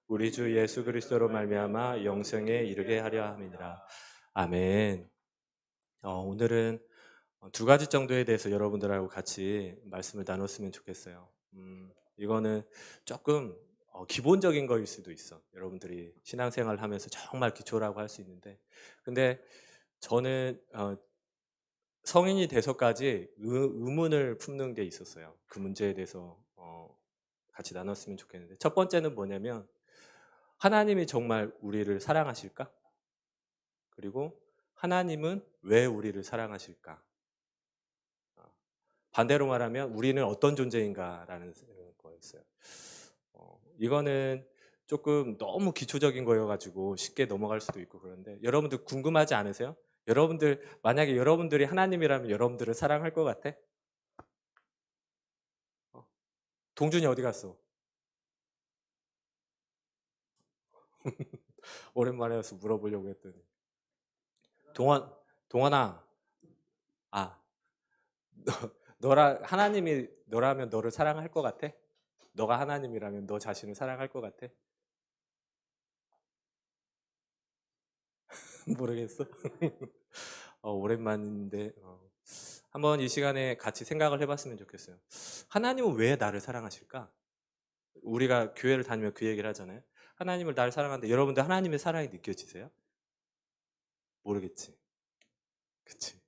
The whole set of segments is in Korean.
우리 주 예수 그리스도로 말미암아 영생에 이르게 하려 함이니라. 아멘. 오늘은 두 가지 정도에 대해서 여러분들하고 같이 말씀을 나눴으면 좋겠어요. 이거는 조금 기본적인 거일 수도 있어. 여러분들이 신앙생활을 하면서 정말 기초라고 할 수 있는데, 근데 저는 성인이 돼서까지 의문을 품는 게 있었어요. 그 문제에 대해서 같이 나눴으면 좋겠는데, 첫 번째는 뭐냐면 하나님이 정말 우리를 사랑하실까? 그리고 하나님은 왜 우리를 사랑하실까? 반대로 말하면 우리는 어떤 존재인가라는 거였어요. 이거는 조금 너무 기초적인 거여가지고 쉽게 넘어갈 수도 있고 그런데, 여러분들 궁금하지 않으세요? 여러분들 만약에 여러분들이 하나님이라면 여러분들을 사랑할 것 같아? 어, 동준이 어디 갔어? 오랜만에 와서 물어보려고 했더니, 동원 동원아, 아, 너라 하나님이 너라면 너를 사랑할 것 같아? 너가 하나님이라면 너 자신을 사랑할 것 같아? 모르겠어. 오랜만인데 한번 이 시간에 같이 생각을 해봤으면 좋겠어요. 하나님은 왜 나를 사랑하실까? 우리가 교회를 다니면 그 얘기를 하잖아요. 하나님을 나를 사랑하는데, 여러분들 하나님의 사랑이 느껴지세요? 모르겠지. 그치?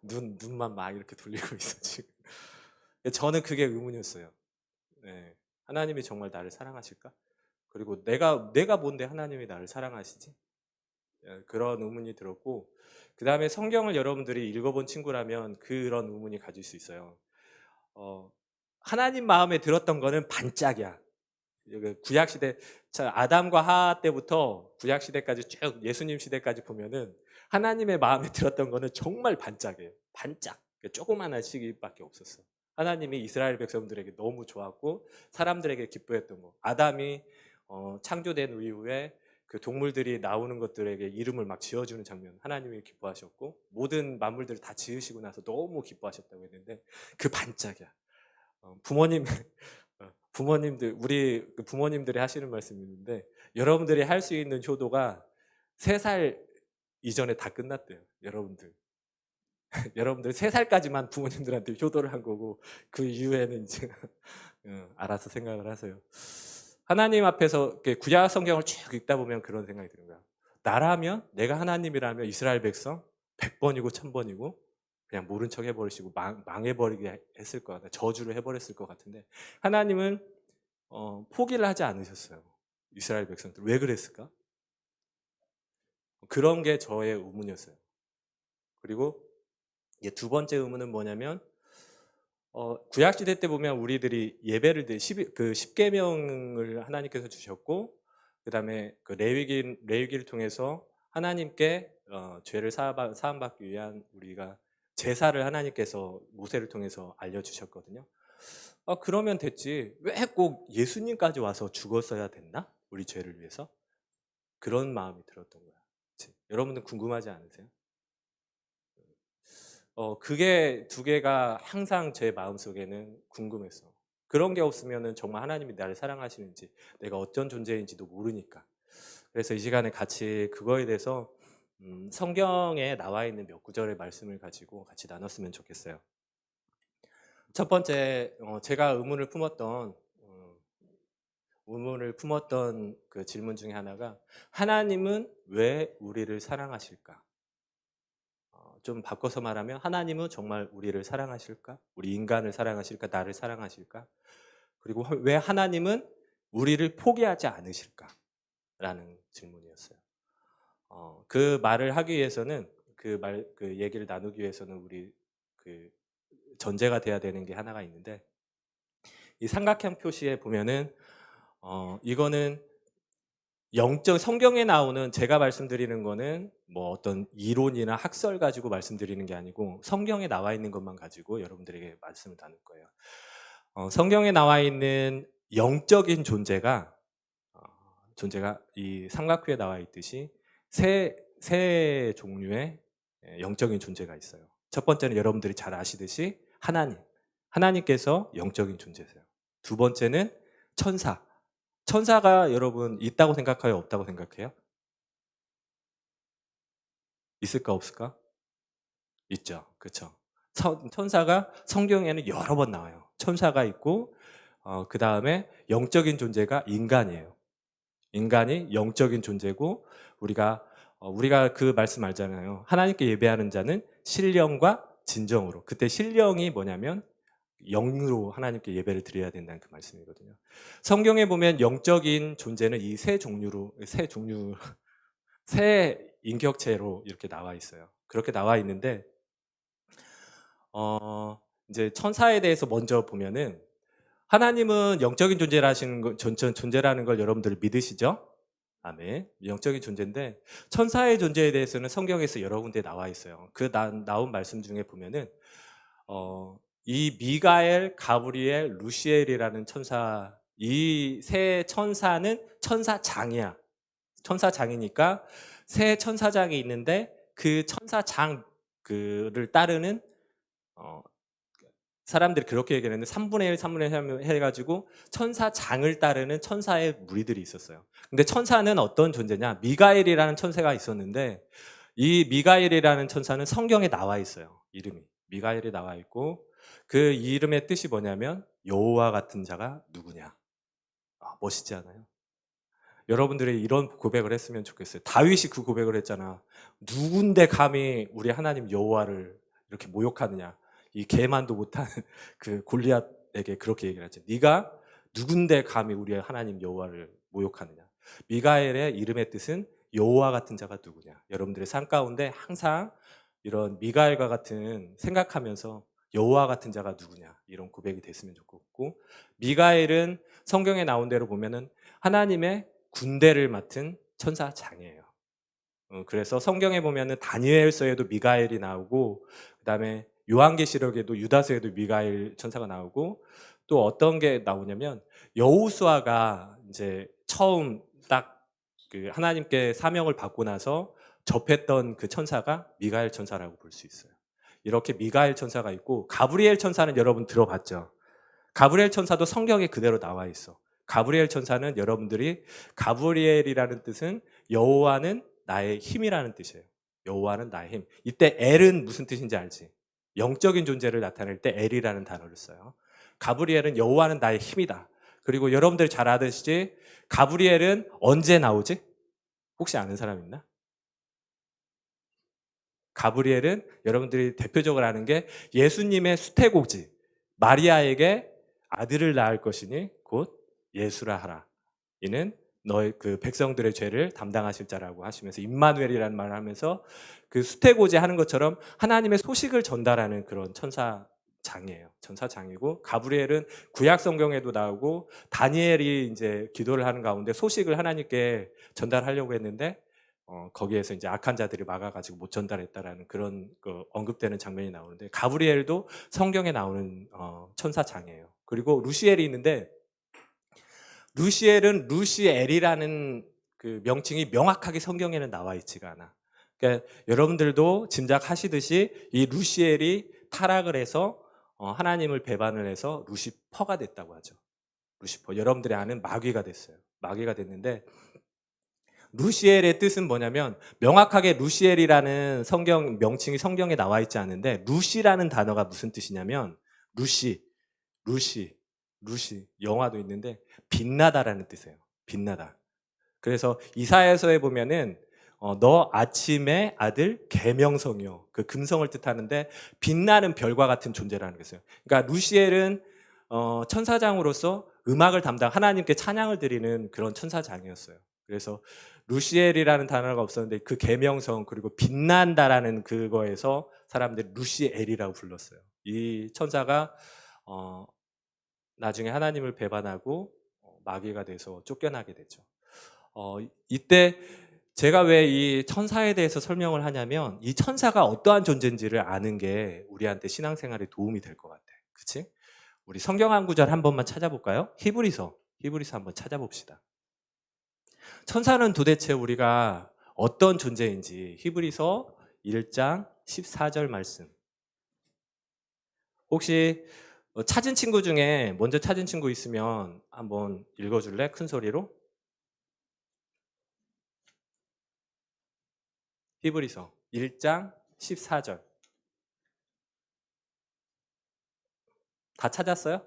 눈만 막 이렇게 돌리고 있어 지금. 저는 그게 의문이었어요. 네. 하나님이 정말 나를 사랑하실까? 그리고 내가 뭔데 하나님이 나를 사랑하시지? 그런 의문이 들었고, 그 다음에 성경을 여러분들이 읽어본 친구라면 그런 의문이 가질 수 있어요. 어, 하나님 마음에 들었던 거는 반짝이야. 여기 구약 시대, 아담과 하하 때부터 구약 시대까지 쭉 예수님 시대까지 보면은 하나님의 마음에 들었던 거는 정말 반짝이에요. 반짝. 조그만한 시기밖에 없었어. 하나님이 이스라엘 백성들에게 너무 좋았고 사람들에게 기뻐했던 거. 아담이 창조된 이후에 그 동물들이 나오는 것들에게 이름을 막 지어주는 장면, 하나님이 기뻐하셨고, 모든 만물들을 다 지으시고 나서 너무 기뻐하셨다고 했는데, 그 반짝이야. 부모님, 부모님들, 우리 그 부모님들이 하시는 말씀이 있는데, 여러분들이 할 수 있는 효도가 3살 이전에 다 끝났대요. 여러분들. 여러분들 3살까지만 부모님들한테 효도를 한 거고, 그 이후에는 이제 알아서 생각을 하세요. 하나님 앞에서 구약 성경을 쭉 읽다 보면 그런 생각이 드는 거야. 나라면, 내가 하나님이라면 이스라엘 백성 100번이고 1000번이고 그냥 모른 척 해버리시고 망해버리게 했을 것 같아요. 저주를 해버렸을 것 같은데, 하나님은 포기를 하지 않으셨어요. 이스라엘 백성들. 왜 그랬을까? 그런 게 저의 의문이었어요. 그리고 이게 두 번째 의문은 뭐냐면, 구약시대 때 보면 우리들이 예배를 그 10계명을 하나님께서 주셨고, 그 다음에 그 레위기를 통해서 하나님께 죄를 사함받기 위한 우리가 제사를 하나님께서 모세를 통해서 알려주셨거든요. 그러면 됐지. 왜 꼭 예수님까지 와서 죽었어야 됐나? 우리 죄를 위해서? 그런 마음이 들었던 거야. 그치? 여러분들 궁금하지 않으세요? 그게 두 개가 항상 제 마음속에는 궁금했어. 그런 게 없으면은 정말 하나님이 나를 사랑하시는지, 내가 어떤 존재인지도 모르니까. 그래서 이 시간에 같이 그거에 대해서 성경에 나와 있는 몇 구절의 말씀을 가지고 같이 나눴으면 좋겠어요. 첫 번째, 제가 의문을 품었던 그 질문 중에 하나가, 하나님은 왜 우리를 사랑하실까? 좀 바꿔서 말하면, 하나님은 정말 우리를 사랑하실까? 우리 인간을 사랑하실까? 나를 사랑하실까? 그리고 왜 하나님은 우리를 포기하지 않으실까? 라는 질문이었어요. 그 말을 하기 위해서는, 그 얘기를 나누기 위해서는 우리 그 전제가 돼야 되는 게 하나가 있는데, 이 삼각형 표시에 보면은 이거는 성경에 나오는, 제가 말씀드리는 거는 뭐 어떤 이론이나 학설 가지고 말씀드리는 게 아니고 성경에 나와 있는 것만 가지고 여러분들에게 말씀을 나눌 거예요. 성경에 나와 있는 영적인 어, 존재가 이 삼각형에 나와 있듯이 세 종류의 영적인 존재가 있어요. 첫 번째는 여러분들이 잘 아시듯이 하나님께서 영적인 존재세요. 두 번째는 천사, 천사가 여러분 있다고 생각해요? 없다고 생각해요? 있을까 없을까? 있죠. 그쵸. 천사가 성경에는 여러 번 나와요. 천사가 있고 그다음에 영적인 존재가 인간이에요. 인간이 영적인 존재고 우리가 그 말씀 알잖아요. 하나님께 예배하는 자는 신령과 진정으로. 그때 신령이 뭐냐면 영으로 하나님께 예배를 드려야 된다는 그 말씀이거든요. 성경에 보면 영적인 존재는 이 세 인격체로 이렇게 나와 있어요. 그렇게 나와 있는데 이제 천사에 대해서 먼저 보면은 하나님은 영적인 존재라는 걸 여러분들 믿으시죠? 아멘. 영적인 존재인데 천사의 존재에 대해서는 성경에서 여러 군데 나와 있어요. 나온 말씀 중에 보면은 이 미가엘, 가브리엘, 루시엘이라는 천사, 이 세 천사는 천사장이야. 천사장이니까 세 천사장이 있는데 그 천사장 그를 따르는 어, 사람들이 그렇게 얘기했는데 3분의 1, 3분의 1 해가지고 천사장을 따르는 천사의 무리들이 있었어요. 근데 천사는 어떤 존재냐? 미가엘이라는 천사가 있었는데 이 미가엘이라는 천사는 성경에 나와 있어요. 이름이. 미가엘이 나와 있고 그 이름의 뜻이 뭐냐면 여호와 같은 자가 누구냐. 멋있지 않아요? 여러분들이 이런 고백을 했으면 좋겠어요. 다윗이 그 고백을 했잖아. 누군데 감히 우리 하나님 여호와를 이렇게 모욕하느냐. 이 개만도 못하는 그 골리앗에게 그렇게 얘기를 하죠. 네가 누군데 감히 우리 하나님 여호와를 모욕하느냐. 미가엘의 이름의 뜻은 여호와 같은 자가 누구냐. 여러분들의 삶 가운데 항상 이런 미가엘과 같은 생각하면서 여호와 같은 자가 누구냐 이런 고백이 됐으면 좋겠고, 미가엘은 성경에 나온 대로 보면은 하나님의 군대를 맡은 천사장이에요. 그래서 성경에 보면은 다니엘서에도 미가엘이 나오고, 그다음에 요한계시록에도 유다서에도 미가엘 천사가 나오고, 또 어떤 게 나오냐면 여호수아가 이제 처음 딱 그 하나님께 사명을 받고 나서 접했던 그 천사가 미가엘 천사라고 볼 수 있어요. 이렇게 미가엘 천사가 있고, 가브리엘 천사는 여러분 들어봤죠? 가브리엘 천사도 성경에 그대로 나와 있어. 가브리엘 천사는 여러분들이 가브리엘이라는 뜻은 여호와는 나의 힘이라는 뜻이에요. 여호와는 나의 힘. 이때 엘은 무슨 뜻인지 알지? 영적인 존재를 나타낼 때 엘이라는 단어를 써요. 가브리엘은 여호와는 나의 힘이다. 그리고 여러분들 잘 아시지? 가브리엘은 언제 나오지? 혹시 아는 사람 있나? 가브리엘은 여러분들이 대표적으로 아는 게 예수님의 수태고지, 마리아에게 아들을 낳을 것이니 곧 예수라 하라. 이는 너희 그 백성들의 죄를 담당하실 자라고 하시면서 임마누엘이라는 말을 하면서 그 수태고지 하는 것처럼 하나님의 소식을 전달하는 그런 천사장이에요. 천사장이고, 가브리엘은 구약 성경에도 나오고 다니엘이 이제 기도를 하는 가운데 소식을 하나님께 전달하려고 했는데 거기에서 이제 악한 자들이 막아가지고 못 전달했다라는 그런 언급되는 장면이 나오는데, 가브리엘도 성경에 나오는 천사장이에요. 그리고 루시엘이 있는데, 루시엘은 루시엘이라는 그 명칭이 명확하게 성경에는 나와 있지가 않아. 그러니까 여러분들도 짐작하시듯이 이 루시엘이 타락을 해서 하나님을 배반을 해서 루시퍼가 됐다고 하죠. 루시퍼. 여러분들이 아는 마귀가 됐어요. 마귀가 됐는데, 루시엘의 뜻은 뭐냐면 명확하게 루시엘이라는 성경 명칭이 성경에 나와 있지 않은데, 루시라는 단어가 무슨 뜻이냐면 루시 영화도 있는데 빛나다라는 뜻이에요. 빛나다. 그래서 이사야서에 보면은 너 아침의 아들 계명성이요, 그 금성을 뜻하는데 빛나는 별과 같은 존재라는 거예요. 그러니까 루시엘은 천사장으로서 음악을 담당, 하나님께 찬양을 드리는 그런 천사장이었어요. 그래서 루시엘이라는 단어가 없었는데 그 계명성 그리고 빛난다라는 그거에서 사람들이 루시엘이라고 불렀어요. 이 천사가 나중에 하나님을 배반하고 마귀가 돼서 쫓겨나게 되죠. 이때 제가 왜 이 천사에 대해서 설명을 하냐면, 이 천사가 어떠한 존재인지를 아는 게 우리한테 신앙생활에 도움이 될 것 같아. 그치? 우리 성경 한 구절 한 번만 찾아볼까요? 히브리서 한번 찾아봅시다. 천사는 도대체 우리가 어떤 존재인지 히브리서 1장 14절 말씀. 혹시 찾은 친구 중에 먼저 찾은 친구 있으면 한번 읽어줄래? 큰 소리로. 히브리서 1장 14절. 다 찾았어요?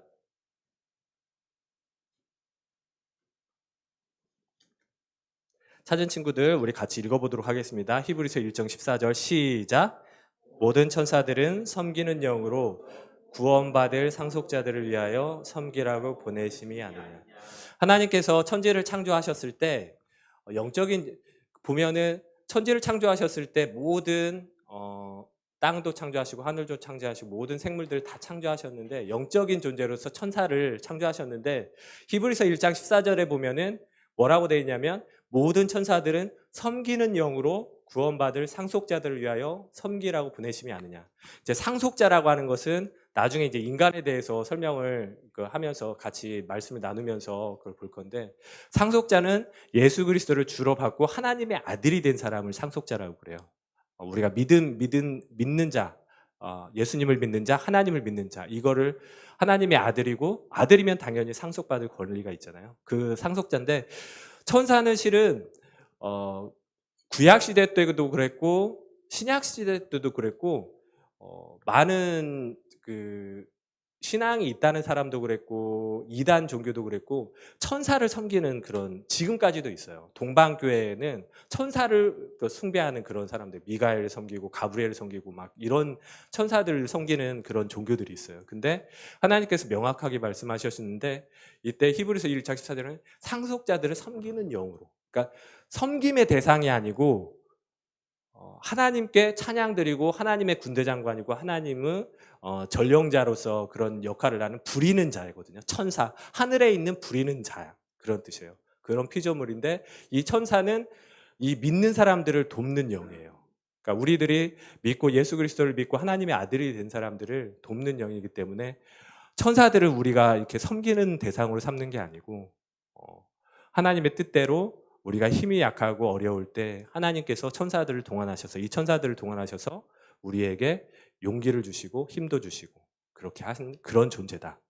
찾은 친구들 우리 같이 읽어보도록 하겠습니다. 히브리서 1장 14절 시작. 모든 천사들은 섬기는 영으로 구원받을 상속자들을 위하여 섬기라고 보내심이 아니냐. 하나님께서 천지를 창조하셨을 때 영적인 보면은 천지를 창조하셨을 때 모든 땅도 창조하시고 하늘도 창조하시고 모든 생물들을 다 창조하셨는데 영적인 존재로서 천사를 창조하셨는데 히브리서 1장 14절에 보면은 뭐라고 되어 있냐면 모든 천사들은 섬기는 영으로 구원받을 상속자들을 위하여 섬기라고 보내심이 아니냐. 이제 상속자라고 하는 것은 나중에 이제 인간에 대해서 설명을 하면서 같이 말씀을 나누면서 그걸 볼 건데 상속자는 예수 그리스도를 주로 받고 하나님의 아들이 된 사람을 상속자라고 그래요. 우리가 믿는 자, 예수님을 믿는 자, 하나님을 믿는 자, 이거를 하나님의 아들이고 아들이면 당연히 상속받을 권리가 있잖아요. 그 상속자인데 천사는 실은 구약 시대 때도 그랬고 신약 시대 때도 그랬고 많은 그 신앙이 있다는 사람도 그랬고 이단 종교도 그랬고 천사를 섬기는 그런 지금까지도 있어요. 동방교회에는 천사를 숭배하는 그런 사람들, 미가엘을 섬기고 가브리엘을 섬기고 막 이런 천사들을 섬기는 그런 종교들이 있어요. 근데 하나님께서 명확하게 말씀하셨는데 이때 히브리서 1장 14절은 상속자들을 섬기는 영으로, 그러니까 섬김의 대상이 아니고 하나님께 찬양드리고 하나님의 군대장관이고 하나님의 전령자로서 그런 역할을 하는 부리는 자이거든요. 천사, 하늘에 있는 부리는 자, 그런 뜻이에요. 그런 피조물인데 이 천사는 이 믿는 사람들을 돕는 영이에요. 그러니까 우리들이 믿고 예수 그리스도를 믿고 하나님의 아들이 된 사람들을 돕는 영이기 때문에 천사들을 우리가 이렇게 섬기는 대상으로 삼는 게 아니고 하나님의 뜻대로 우리가 힘이 약하고 어려울 때 하나님께서 천사들을 동원하셔서 이 천사들을 동원하셔서 우리에게 용기를 주시고 힘도 주시고 그렇게 하신 그런 존재다.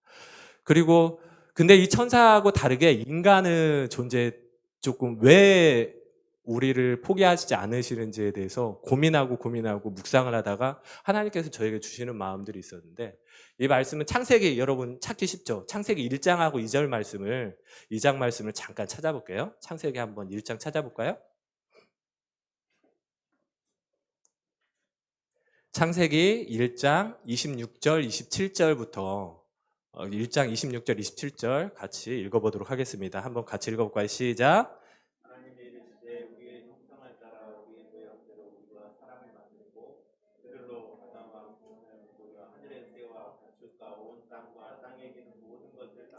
그리고 근데 이 천사하고 다르게 인간의 존재 조금 왜 우리를 포기하시지 않으시는지에 대해서 고민하고 묵상을 하다가 하나님께서 저에게 주시는 마음들이 있었는데 이 말씀은 창세기 여러분 찾기 쉽죠? 창세기 1장하고 2장 말씀을 잠깐 찾아볼게요. 창세기 한번 1장 찾아볼까요? 창세기 1장 26절 27절부터 1장 26절 27절 같이 읽어보도록 하겠습니다. 한번 같이 읽어볼까요? 시작.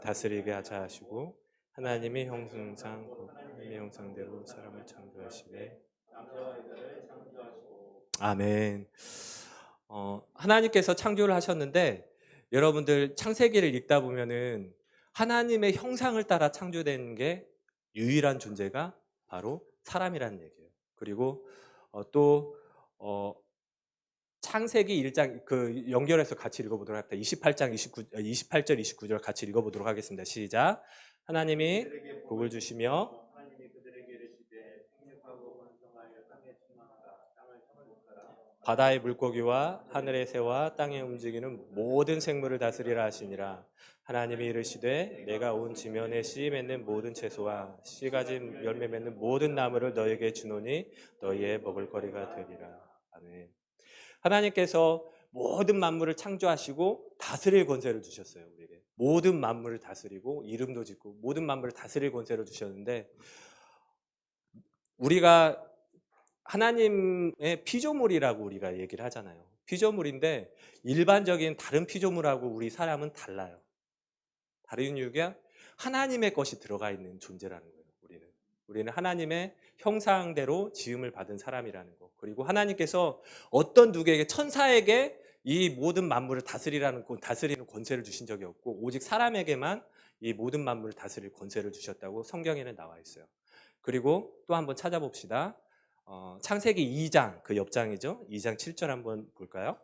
다스리게 하자 하시고 하나님의 형상상 하나님의 형상대로 사람을 창조하시되 아멘. 하나님께서 창조를 하셨는데 여러분들 창세기를 읽다 보면은 하나님의 형상을 따라 창조된 게 유일한 존재가 바로 사람이라는 얘기예요. 그리고 또 창세기 1장 연결해서 같이 읽어보도록 합니다. 28장 28절 29절 같이 읽어보도록 하겠습니다. 시작. 하나님이 복을 주시며 바다의 물고기와 하늘의 새와 땅에 움직이는 모든 생물을 다스리라 하시니라. 하나님이 이르시되 내가 온 지면에 씨 맺는 모든 채소와 씨 가진 열매 맺는 모든 나무를 너에게 주노니 너희의 먹을거리가 되리라. 아멘. 하나님께서 모든 만물을 창조하시고 다스릴 권세를 주셨어요. 우리에게 모든 만물을 다스리고 이름도 짓고 모든 만물을 다스릴 권세를 주셨는데 우리가 하나님의 피조물이라고 우리가 얘기를 하잖아요. 피조물인데 일반적인 다른 피조물하고 우리 사람은 달라요. 다른 이유가 하나님의 것이 들어가 있는 존재라는 거예요. 우리는 하나님의 형상대로 지음을 받은 사람이라는 거. 그리고 하나님께서 어떤 누구에게 천사에게 이 모든 만물을 다스리는 권세를 주신 적이 없고 오직 사람에게만 이 모든 만물을 다스릴 권세를 주셨다고 성경에는 나와 있어요. 그리고 또 한번 찾아봅시다. 창세기 2장 그 옆장이죠. 2장 7절 한번 볼까요?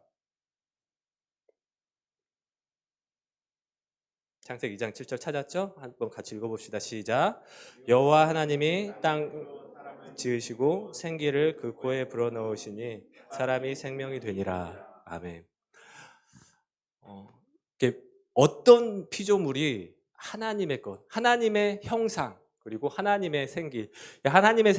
창세기 2장 7절 찾았죠? 한번 같이 읽어봅시다. 시작. 여호와 하나님이 땅 지으시고 생기를 그 코에 불어넣으시니 사람이 생명이 되니라. 아멘. 이게 어떤 피조물이 하나님의 것, 하나님의 형상, 그리고 하나님의 생기, 하나님의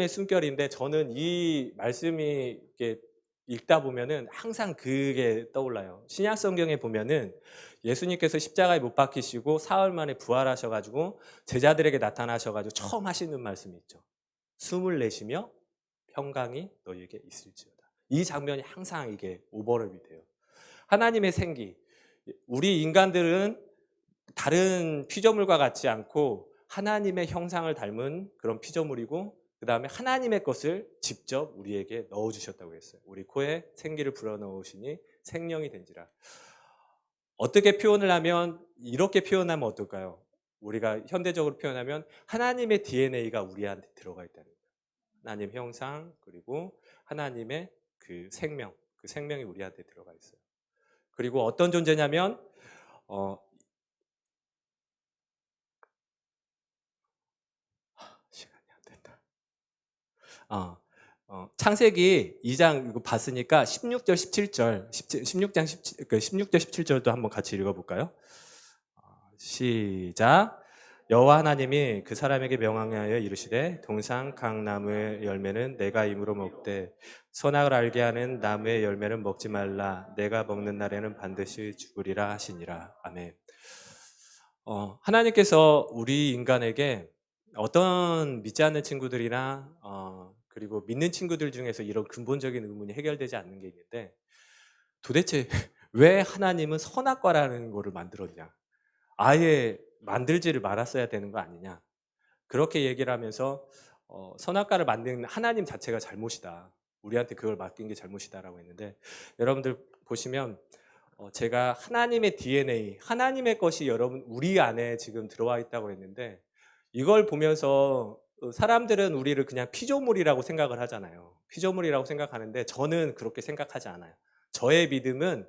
숨결인데 저는 이 말씀이 이렇게 읽다 보면은 항상 그게 떠올라요. 신약 성경에 보면은 예수님께서 십자가에 못 박히시고 사흘 만에 부활하셔가지고 제자들에게 나타나셔가지고 처음 하시는 말씀이 있죠. 숨을 내쉬며 평강이 너희에게 있을지어다. 이 장면이 항상 이게 오버랩이 돼요. 하나님의 생기. 우리 인간들은 다른 피조물과 같지 않고 하나님의 형상을 닮은 그런 피조물이고, 그 다음에 하나님의 것을 직접 우리에게 넣어주셨다고 했어요. 우리 코에 생기를 불어넣으시니 생명이 된지라. 어떻게 표현을 하면, 이렇게 표현하면 어떨까요? 우리가 현대적으로 표현하면 하나님의 DNA가 우리한테 들어가 있다는 거예요. 하나님 형상, 그리고 하나님의 그 생명이 우리한테 들어가 있어요. 그리고 어떤 존재냐면 시간이 안 된다. 창세기 2장 이거 봤으니까 16절 17절 16장 16절 17절도 한번 같이 읽어볼까요? 시작. 여호와 하나님이 그 사람에게 명하여 이르시되 동산 각 나무의 열매는 내가 임으로 먹되 선악을 알게 하는 나무의 열매는 먹지 말라. 내가 먹는 날에는 반드시 죽으리라 하시니라. 아멘. 하나님께서 우리 인간에게 어떤 믿지 않는 친구들이나 그리고 믿는 친구들 중에서 이런 근본적인 의문이 해결되지 않는 게 있는데, 도대체 왜 하나님은 선악과라는 거를 만들었냐? 아예 만들지를 말았어야 되는 거 아니냐? 그렇게 얘기를 하면서 선악과를 만든 하나님 자체가 잘못이다. 우리한테 그걸 맡긴 게 잘못이다라고 했는데, 여러분들 보시면 제가 하나님의 DNA, 하나님의 것이 여러분 우리 안에 지금 들어와 있다고 했는데, 이걸 보면서 사람들은 우리를 그냥 피조물이라고 생각을 하잖아요. 피조물이라고 생각하는데 저는 그렇게 생각하지 않아요. 저의 믿음은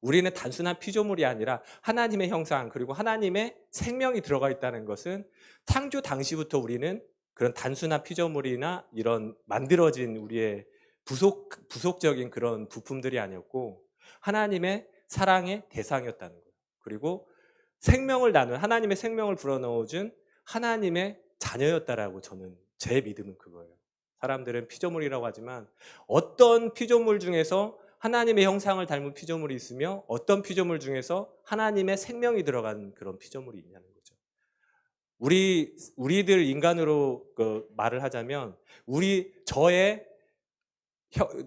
우리는 단순한 피조물이 아니라 하나님의 형상, 그리고 하나님의 생명이 들어가 있다는 것은 창조 당시부터 우리는 그런 단순한 피조물이나 이런 만들어진 우리의 부속적인 그런 부품들이 아니었고 하나님의 사랑의 대상이었다는 거예요. 그리고 생명을 나눈, 하나님의 생명을 불어넣어준 하나님의 자녀였다라고, 저는 제 믿음은 그거예요. 사람들은 피조물이라고 하지만 어떤 피조물 중에서 하나님의 형상을 닮은 피조물이 있으며 어떤 피조물 중에서 하나님의 생명이 들어간 그런 피조물이 있냐는 거죠. 우리들 인간으로 말을 하자면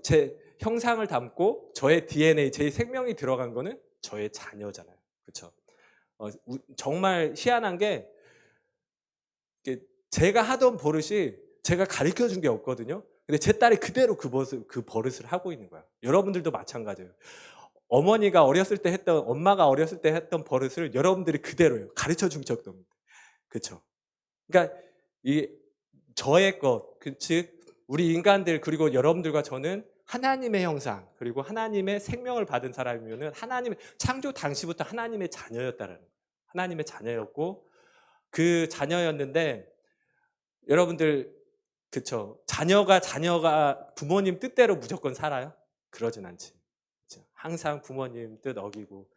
제 형상을 담고 저의 DNA, 제 생명이 들어간 거는 저의 자녀잖아요. 그렇죠? 정말 희한한 게 제가 하던 버릇이 제가 가르쳐 준 게 없거든요. 근데 제 딸이 그대로 그 버릇을 하고 있는 거야. 여러분들도 마찬가지예요. 엄마가 어렸을 때 했던 버릇을 여러분들이 그대로요. 가르쳐 준 적도 없는데. 그렇죠? 그러니까 이 저의 것, 즉 우리 인간들, 그리고 여러분들과 저는 하나님의 형상, 그리고 하나님의 생명을 받은 사람이면은 하나님의 창조 당시부터 하나님의 자녀였다라는 거예요. 하나님의 자녀였고, 그 자녀였는데, 여러분들 그쵸? 자녀가 부모님 뜻대로 무조건 살아요? 그러진 않지. 그쵸? 항상 부모님 뜻 어기고,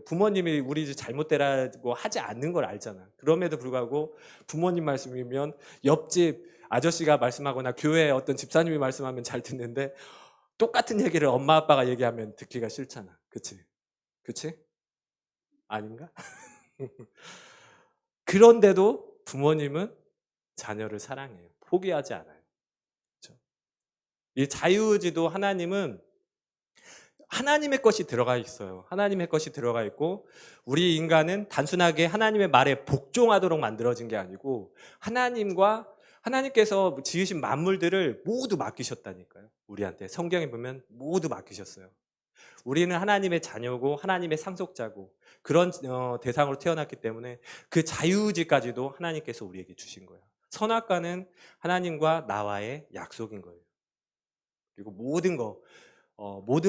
부모님이 우리 집 잘못되라고 하지 않는 걸 알잖아. 그럼에도 불구하고 부모님 말씀이면 옆집 아저씨가 말씀하거나 교회에 어떤 집사님이 말씀하면 잘 듣는데, 똑같은 얘기를 엄마 아빠가 얘기하면 듣기가 싫잖아. 그치? 그치? 아닌가? 그런데도 부모님은 자녀를 사랑해요. 포기하지 않아요. 그렇죠? 이 자유의지도 하나님은 하나님의 것이 들어가 있어요. 하나님의 것이 들어가 있고, 우리 인간은 단순하게 하나님의 말에 복종하도록 만들어진 게 아니고 하나님께서 지으신 만물들을 모두 맡기셨다니까요. 우리한테 성경에 보면 모두 맡기셨어요. 우리는 하나님의 자녀고 하나님의 상속자고 그런 대상으로 태어났기 때문에 그 자유의지까지도 하나님께서 우리에게 주신 거예요. 선악과는 하나님과 나와의 약속인 거예요. 그리고 모든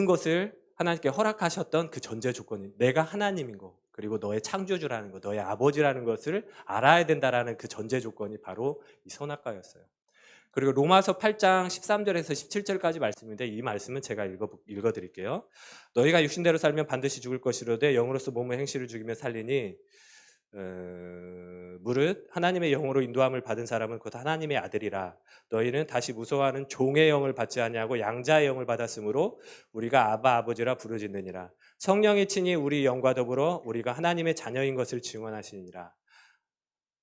것을 하나님께 허락하셨던 그 전제 조건이 내가 하나님인 거, 그리고 너의 창조주라는 거, 너의 아버지라는 것을 알아야 된다라는 그 전제 조건이 바로 이 선악과였어요. 그리고 로마서 8장 13절에서 17절까지 말씀인데, 이 말씀은 제가 읽어드릴게요. 너희가 육신대로 살면 반드시 죽을 것이로되 영으로서 몸의 행실을 죽이며 살리니 무릇 하나님의 영으로 인도함을 받은 사람은 곧 하나님의 아들이라. 너희는 다시 무서워하는 종의 영을 받지 아니하고 양자의 영을 받았으므로 우리가 아바 아버지라 부르짖느니라. 성령이 친히 우리 영과 더불어 우리가 하나님의 자녀인 것을 증언하시니라.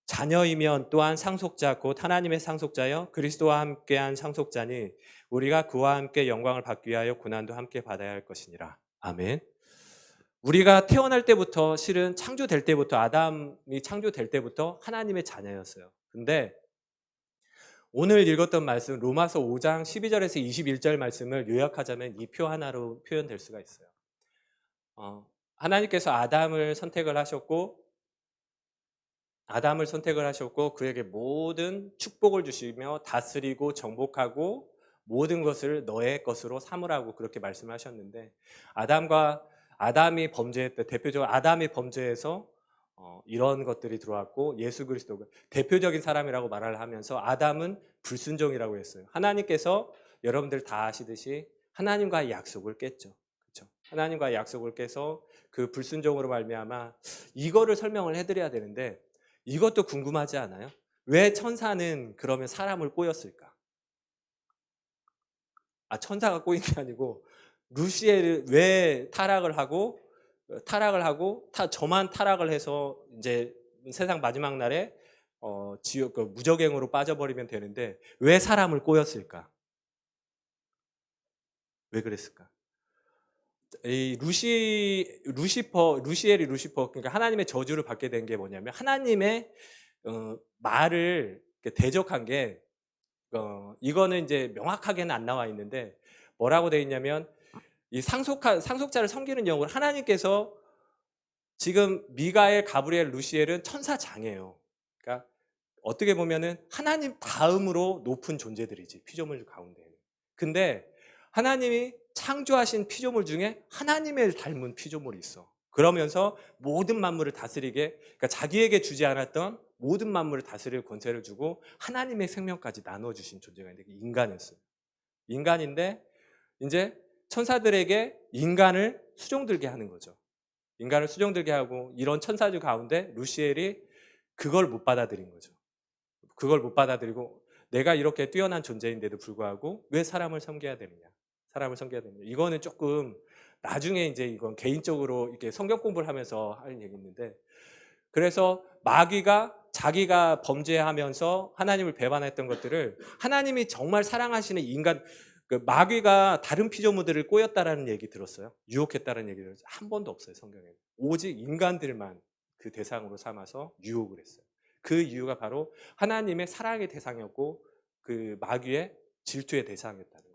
자녀이면 또한 상속자 곧 하나님의 상속자여 그리스도와 함께한 상속자니 우리가 그와 함께 영광을 받기 위하여 고난도 함께 받아야 할 것이니라. 아멘. 우리가 태어날 때부터, 실은 창조될 때부터, 아담이 창조될 때부터 하나님의 자녀였어요. 근데 오늘 읽었던 말씀 로마서 5장 12절에서 21절 말씀을 요약하자면 이 표 하나로 표현될 수가 있어요. 하나님께서 아담을 선택을 하셨고 그에게 모든 축복을 주시며 다스리고 정복하고 모든 것을 너의 것으로 삼으라고 그렇게 말씀하셨는데, 아담이 범죄했던, 대표적으로 아담이 범죄해서 이런 것들이 들어왔고, 예수 그리스도가 대표적인 사람이라고 말을 하면서 아담은 불순종이라고 했어요. 하나님께서 여러분들 다 아시듯이 하나님과의 약속을 깼죠. 그렇죠? 하나님과의 약속을 깨서 그 불순종으로 말미암아 이거를 설명을 해드려야 되는데, 이것도 궁금하지 않아요? 왜 천사는 그러면 사람을 꼬였을까? 천사가 꼬인 게 아니고 루시엘을 왜 타락을 하고 저만 타락을 해서 이제 세상 마지막 날에 지옥 무적행으로 빠져버리면 되는데 왜 사람을 꼬였을까? 왜 그랬을까? 이 루시엘이 루시퍼, 그러니까 하나님의 저주를 받게 된 게 뭐냐면, 하나님의 말을 대적한 게, 이거는 이제 명확하게는 안 나와 있는데 뭐라고 돼 있냐면, 이 상속자를 섬기는 영으로 하나님께서 지금 미가엘, 가브리엘, 루시엘은 천사장이에요. 그러니까 어떻게 보면은 하나님 다음으로 높은 존재들이지, 피조물 가운데는. 근데 하나님이 창조하신 피조물 중에 하나님을 닮은 피조물이 있어. 그러면서 모든 만물을 다스리게, 그러니까 자기에게 주지 않았던 모든 만물을 다스릴 권세를 주고 하나님의 생명까지 나눠주신 존재가 있는데, 인간이었어요. 인간인데 이제 천사들에게 인간을 수종들게 하는 거죠. 인간을 수종들게 하고, 이런 천사들 가운데 루시엘이 그걸 못 받아들인 거죠. 그걸 못 받아들이고, 내가 이렇게 뛰어난 존재인데도 불구하고 왜 사람을 섬겨야 되느냐. 이거는 조금 나중에 이제 이건 개인적으로 이렇게 성경 공부를 하면서 하는 얘기인데, 그래서 마귀가 자기가 범죄하면서 하나님을 배반했던 것들을 하나님이 정말 사랑하시는 인간, 마귀가 다른 피조물들을 꼬였다라는 얘기 들었어요? 유혹했다는 얘기 들었어요? 한 번도 없어요, 성경에. 오직 인간들만 그 대상으로 삼아서 유혹을 했어요. 그 이유가 바로 하나님의 사랑의 대상이었고 그 마귀의 질투의 대상이었다는 거예요.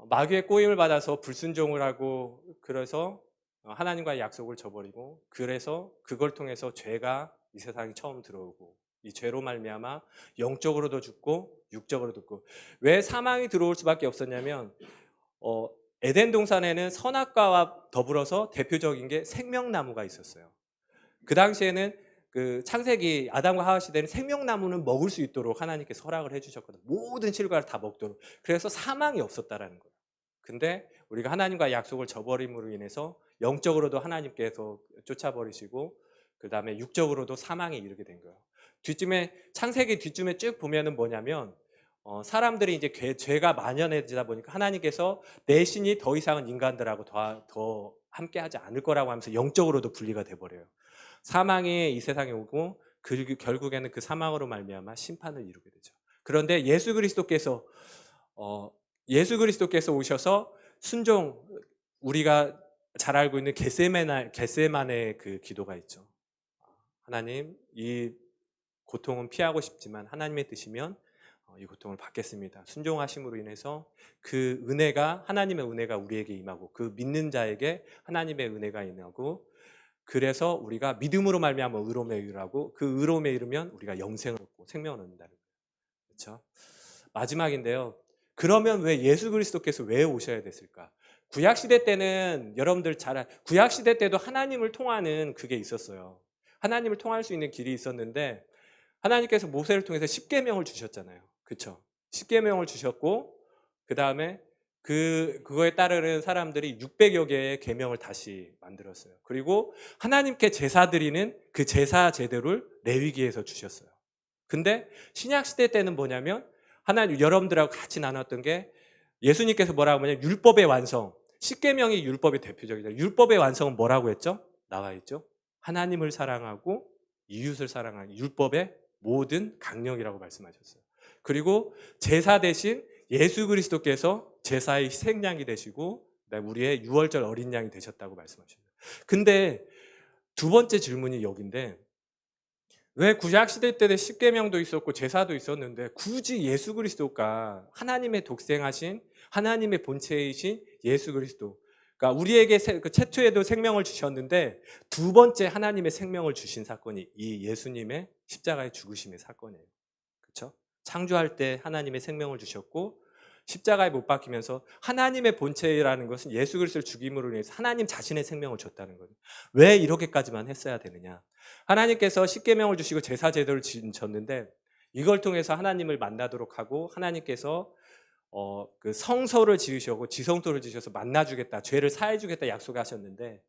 마귀의 꼬임을 받아서 불순종을 하고, 그래서 하나님과의 약속을 저버리고, 그래서 그걸 통해서 죄가 이 세상에 처음 들어오고, 이 죄로 말미암아 영적으로도 죽고 육적으로도 죽고. 왜 사망이 들어올 수밖에 없었냐면, 에덴 동산에는 선악과와 더불어서 대표적인 게 생명나무가 있었어요. 그 당시에는 그 창세기 아담과 하와 시대는 생명나무는 먹을 수 있도록 하나님께서 허락을 해주셨거든요. 모든 실과를 다 먹도록. 그래서 사망이 없었다라는 거예요. 근데 우리가 하나님과 약속을 저버림으로 인해서 영적으로도 하나님께서 쫓아버리시고, 그 다음에 육적으로도 사망에 이르게 된 거예요. 창세기 뒷쯤에 쭉 보면은 뭐냐면, 사람들이 이제 죄가 만연해지다 보니까 하나님께서 내 신이 더 이상은 인간들하고 더 함께하지 않을 거라고 하면서 영적으로도 분리가 돼버려요. 사망이 이 세상에 오고, 결국에는 그 사망으로 말미암아 심판을 이루게 되죠. 그런데 예수 그리스도께서 오셔서 순종, 우리가 잘 알고 있는 겟세마네 그 기도가 있죠. 하나님, 이 고통은 피하고 싶지만 하나님의 뜻이면 이 고통을 받겠습니다. 순종하심으로 인해서 그 은혜가, 하나님의 은혜가 우리에게 임하고, 그 믿는 자에게 하나님의 은혜가 임하고, 그래서 우리가 믿음으로 말미암아 의로움에 이르고, 그 의로움에 이르면 우리가 영생을 얻고 생명을 얻는다는 거예요. 그렇죠? 마지막인데요. 그러면 왜 예수 그리스도께서 왜 오셔야 됐을까? 구약 시대 때는 여러분들 구약 시대 때도 하나님을 통하는 그게 있었어요. 하나님을 통할 수 있는 길이 있었는데 하나님께서 모세를 통해서 십계명을 주셨잖아요. 그렇죠? 십계명을 주셨고 그다음에 그거에 따르는 사람들이 600여 개의 계명을 다시 만들었어요. 그리고 하나님께 제사 드리는 그 제사 제도를 레위기에서 주셨어요. 근데 신약 시대 때는 뭐냐면 하나님 여러분들하고 같이 나눴던 게 예수님께서 뭐라고 하냐면 율법의 완성. 십계명이 율법의 대표적이잖아요. 율법의 완성은 뭐라고 했죠? 나와 있죠. 하나님을 사랑하고 이웃을 사랑하는 율법의 모든 강령이라고 말씀하셨어요. 그리고 제사 대신 예수 그리스도께서 제사의 희생양이 되시고 우리의 유월절 어린 양이 되셨다고 말씀하셨어요. 근데 두 번째 질문이 여기인데 왜 구약 시대 때는 십계명도 있었고 제사도 있었는데 굳이 예수 그리스도가 하나님의 독생하신 하나님의 본체이신 예수 그리스도 그러니까 우리에게 그 최초에도 생명을 주셨는데 두 번째 하나님의 생명을 주신 사건이 이 예수님의 십자가의 죽으심의 사건이에요. 그렇죠? 창조할 때 하나님의 생명을 주셨고 십자가에 못 박히면서 하나님의 본체라는 것은 예수 그리스도를 죽임으로 인해서 하나님 자신의 생명을 줬다는 거예요. 왜 이렇게까지만 했어야 되느냐? 하나님께서 십계명을 주시고 제사 제도를 지셨는데 이걸 통해서 하나님을 만나도록 하고 하나님께서 그 성소를 지으시고 지성소를 지으셔서 만나주겠다, 죄를 사해주겠다 약속하셨는데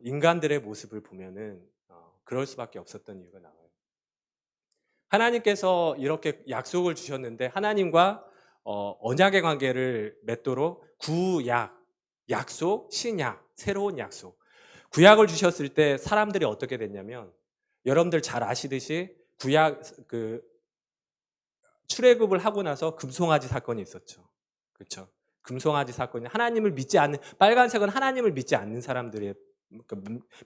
인간들의 모습을 보면은 그럴 수밖에 없었던 이유가 나와요. 하나님께서 이렇게 약속을 주셨는데 하나님과 언약의 관계를 맺도록 구약, 약속, 신약, 새로운 약속. 구약을 주셨을 때 사람들이 어떻게 됐냐면 여러분들 잘 아시듯이 구약 출애굽을 하고 나서 금송아지 사건이 있었죠. 그렇죠? 금송아지 사건이 하나님을 믿지 않는 빨간색은 하나님을 믿지 않는 사람들의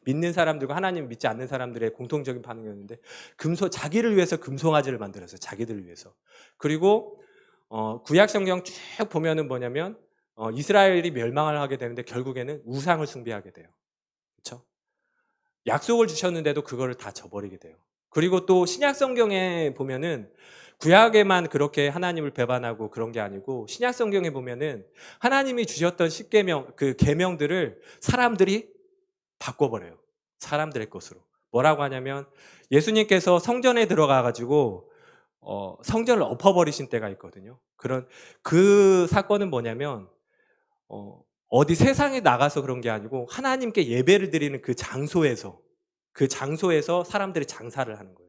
믿는 사람들과 하나님을 믿지 않는 사람들의 공통적인 반응이었는데 자기를 위해서 금송아지를 만들었어요. 자기들을 위해서. 그리고 구약 성경 쭉 보면은 뭐냐면 이스라엘이 멸망을 하게 되는데 결국에는 우상을 숭배하게 돼요. 그렇죠? 약속을 주셨는데도 그거를 다 저버리게 돼요. 그리고 또 신약 성경에 보면은 구약에만 그렇게 하나님을 배반하고 그런 게 아니고 신약 성경에 보면은 하나님이 주셨던 십계명 그 계명들을 사람들이 바꿔버려요. 사람들의 것으로. 뭐라고 하냐면 예수님께서 성전에 들어가 가지고 성전을 엎어버리신 때가 있거든요. 그 사건은 뭐냐면 어디 세상에 나가서 그런 게 아니고 하나님께 예배를 드리는 그 장소에서 사람들이 장사를 하는 거예요.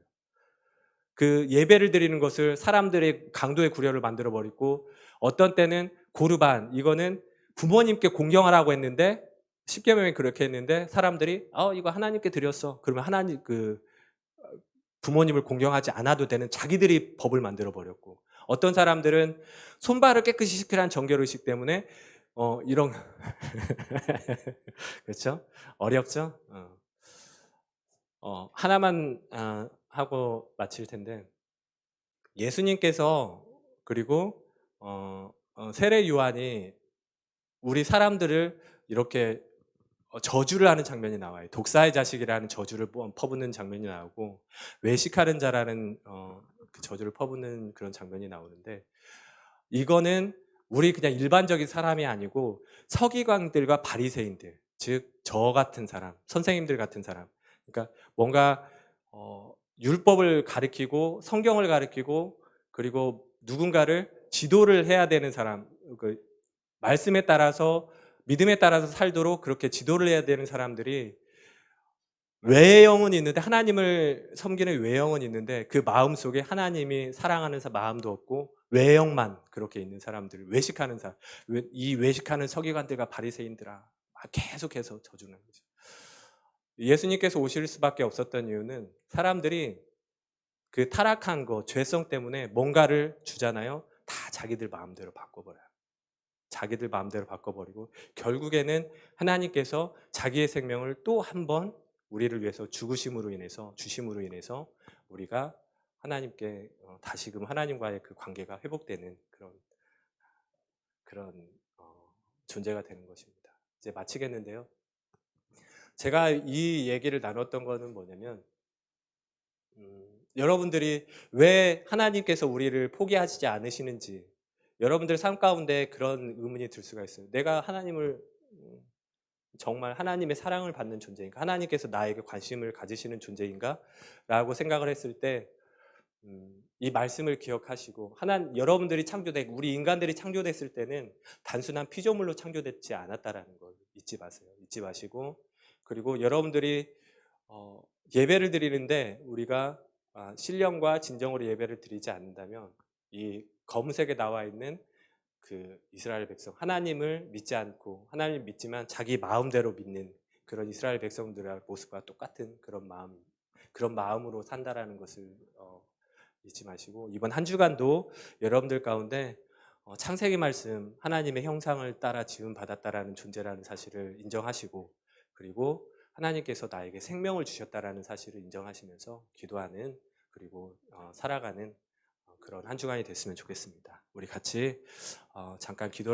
그 예배를 드리는 것을 사람들의 강도의 구려를 만들어 버리고 어떤 때는 고르반 이거는 부모님께 공경하라고 했는데 십계명에 그렇게 했는데 사람들이 이거 하나님께 드렸어. 그러면 하나님 부모님을 공경하지 않아도 되는 자기들이 법을 만들어 버렸고 어떤 사람들은 손발을 깨끗이 씻으라는 정결의식 때문에 이런 그렇죠? 어렵죠? 하나만 하고 마칠 텐데 예수님께서 그리고 세례 요한이 우리 사람들을 이렇게 저주를 하는 장면이 나와요. 독사의 자식이라는 저주를 퍼붓는 장면이 나오고 외식하는 자라는 그 저주를 퍼붓는 그런 장면이 나오는데 이거는 우리 그냥 일반적인 사람이 아니고 서기관들과 바리새인들, 즉 저 같은 사람, 선생님들 같은 사람. 그러니까 뭔가 율법을 가르치고 성경을 가르치고 그리고 누군가를 지도를 해야 되는 사람, 그 말씀에 따라서 믿음에 따라서 살도록 그렇게 지도를 해야 되는 사람들이 외형은 있는데 하나님을 섬기는 외형은 있는데 그 마음속에 하나님이 사랑하는 마음도 없고 외형만 그렇게 있는 사람들, 외식하는 사람, 이 외식하는 서기관들과 바리새인들아 계속해서 저주는 거죠. 예수님께서 오실 수밖에 없었던 이유는 사람들이 그 타락한 거, 죄성 때문에 뭔가를 주잖아요. 다 자기들 마음대로 바꿔버려요. 자기들 마음대로 바꿔버리고 결국에는 하나님께서 자기의 생명을 또 한 번 우리를 위해서 주심으로 인해서 우리가 하나님께 다시금 하나님과의 그 관계가 회복되는 그런 존재가 되는 것입니다. 이제 마치겠는데요. 제가 이 얘기를 나눴던 거는 뭐냐면 여러분들이 왜 하나님께서 우리를 포기하시지 않으시는지 여러분들 삶 가운데 그런 의문이 들 수가 있어요. 내가 하나님을 정말 하나님의 사랑을 받는 존재인가? 하나님께서 나에게 관심을 가지시는 존재인가? 라고 생각을 했을 때 이 말씀을 기억하시고 여러분들이 우리 인간들이 창조됐을 때는 단순한 피조물로 창조됐지 않았다라는 걸 잊지 마세요. 잊지 마시고 그리고 여러분들이 예배를 드리는데 우리가 신령과 진정으로 예배를 드리지 않는다면 이 검은색에 나와 있는 그 이스라엘 백성 하나님을 믿지 않고 하나님을 믿지만 자기 마음대로 믿는 그런 이스라엘 백성들의 모습과 똑같은 그런 마음으로 산다라는 것을 잊지 마시고 이번 한 주간도 여러분들 가운데 창세기 말씀 하나님의 형상을 따라 지음 받았다라는 존재라는 사실을 인정하시고 그리고 하나님께서 나에게 생명을 주셨다라는 사실을 인정하시면서 기도하는 그리고 살아가는 그런 한 주간이 됐으면 좋겠습니다. 우리 같이 잠깐 기도를